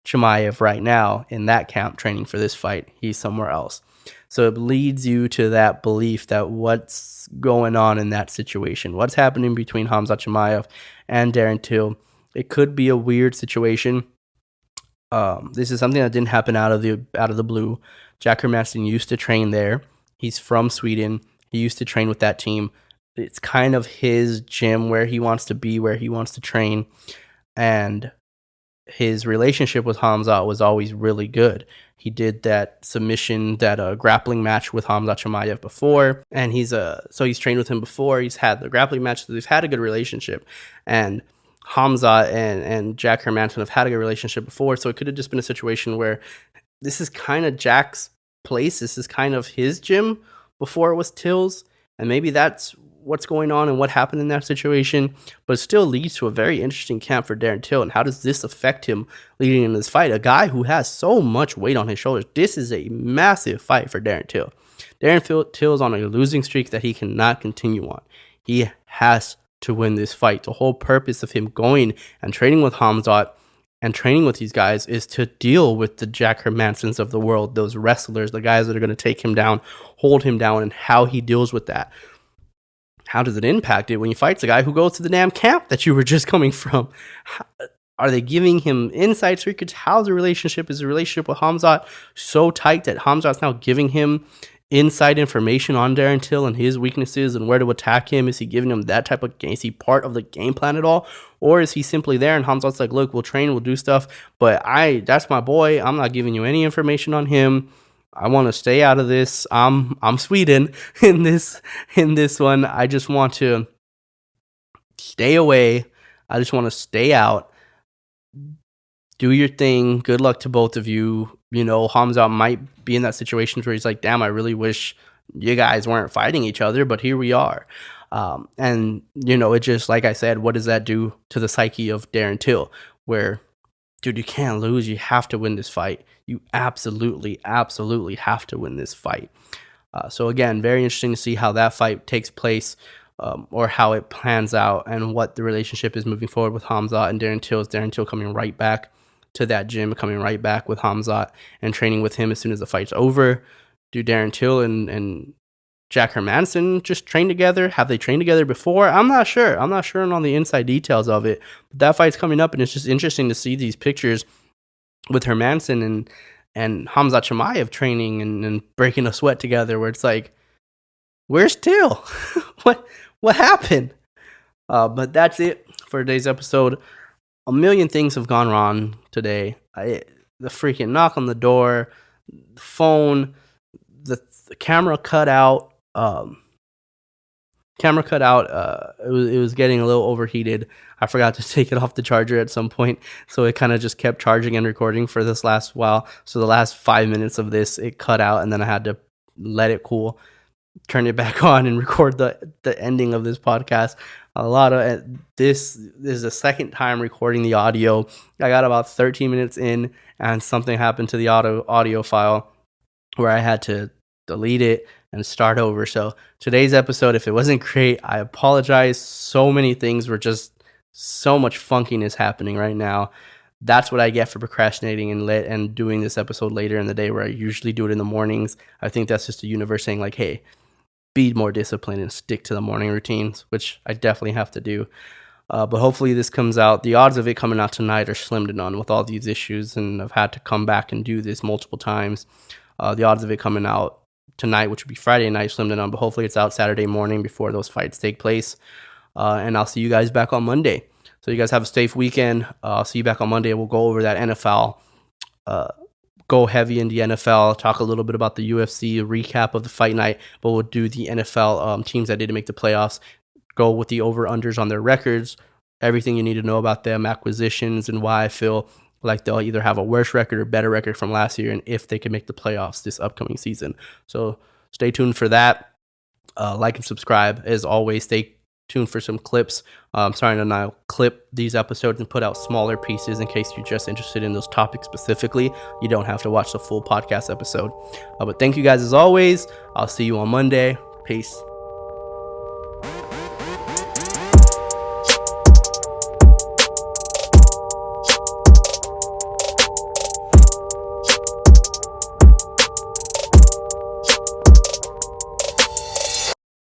Chimaev right now in that camp training for this fight. He's somewhere else. So it leads you to that belief that what's going on in that situation, what's happening between Khamzat Chimaev and Darren Till. It could be a weird situation. This is something that didn't happen out of the blue. Jack Hermanson used to train there. He's from Sweden. He used to train with that team. It's kind of his gym, where he wants to be, where he wants to train. And his relationship with Khamzat was always really good. He did that submission, that grappling match with Khamzat Chimaev before, and he's trained with him before. He's had the grappling match, so they've had a good relationship. And Khamzat and Jack Hermanson have had a good relationship before, so it could have just been a situation where this is kind of Jack's place. This is kind of his gym before it was Till's, and maybe that's what's going on and what happened in that situation. But it still leads to a very interesting camp for Darren Till. And how does this affect him leading into this fight? A guy who has so much weight on his shoulders. This is a massive fight for Darren Till. Darren Till is on a losing streak that he cannot continue on. He has to win this fight. The whole purpose of him going and training with Khamzat and training with these guys is to deal with the Jack Hermansons of the world, those wrestlers, the guys that are going to take him down, hold him down, and how he deals with that. How does it impact it when he fights a guy who goes to the damn camp that you were just coming from? Are they giving him inside secrets? How's the relationship? Is the relationship with Khamzat so tight that Khamzat's now giving him inside information on Darren Till and his weaknesses and where to attack him? Is he giving him that type of game? Is he part of the game plan at all? Or is he simply there and Khamzat's like, look, we'll train, we'll do stuff, but that's my boy. I'm not giving you any information on him. I want to stay out of this. I'm Sweden in this one. I just want to stay away. I just want to stay out. Do your thing. Good luck to both of you. You know, Khamzat might be in that situation where he's like, damn, I really wish you guys weren't fighting each other, but here we are. And, you know, it just, like I said, what does that do to the psyche of Darren Till? Where, dude, you can't lose. You have to win this fight. You absolutely have to win this fight. So again, very interesting to see how that fight takes place, or how it plans out, and what the relationship is moving forward with Khamzat and Darren Till. Is Darren Till coming right back to that gym, coming right back with Khamzat and training with him as soon as the fight's over? Do Darren Till and Jack Hermanson just train together? Have they trained together before? I'm not sure. I'm not sure on all the inside details of it. But that fight's coming up, and it's just interesting to see these pictures with Hermanson and Khamzat Chimaev training and breaking a sweat together, where it's like, where's Till? what happened? But that's it for today's episode. A million things have gone wrong today. The freaking knock on the door, the phone, the camera cut out. It was getting a little overheated. I forgot to take it off the charger at some point, so it kind of just kept charging and recording for this last while. So the last 5 minutes of this, it cut out, and then I had to let it cool, turn it back on, and record the ending of this podcast. A lot of this is the second time recording the audio. I got about 13 minutes in, and something happened to the audio file where I had to delete it and start over. So today's episode, if it wasn't great, I apologize. So many things were just, so much funkiness happening right now. That's what I get for procrastinating and doing this episode later in the day, where I usually do it in the mornings. I think that's just the universe saying like, hey, be more disciplined and stick to the morning routines, which I definitely have to do. But hopefully this comes out. The odds of it coming out tonight are slim to none with all these issues, and I've had to come back and do this multiple times. The odds of it coming out tonight, which would be Friday night, slim to none, but hopefully it's out Saturday morning before those fights take place. And I'll see you guys back on Monday. So you guys have a safe weekend. I'll see you back on Monday. We'll go over that NFL, go heavy in the NFL, talk a little bit about the UFC, recap of the fight night, but we'll do the NFL teams that didn't make the playoffs, go with the over-unders on their records, everything you need to know about them, acquisitions, and why I feel like they'll either have a worse record or better record from last year, and if they can make the playoffs this upcoming season. So stay tuned for that. like and subscribe. As always, stay tuned for some clips. I'm starting to now clip these episodes and put out smaller pieces in case you're just interested in those topics specifically. You don't have to watch the full podcast episode. But thank you guys as always. I'll see you on Monday. Peace.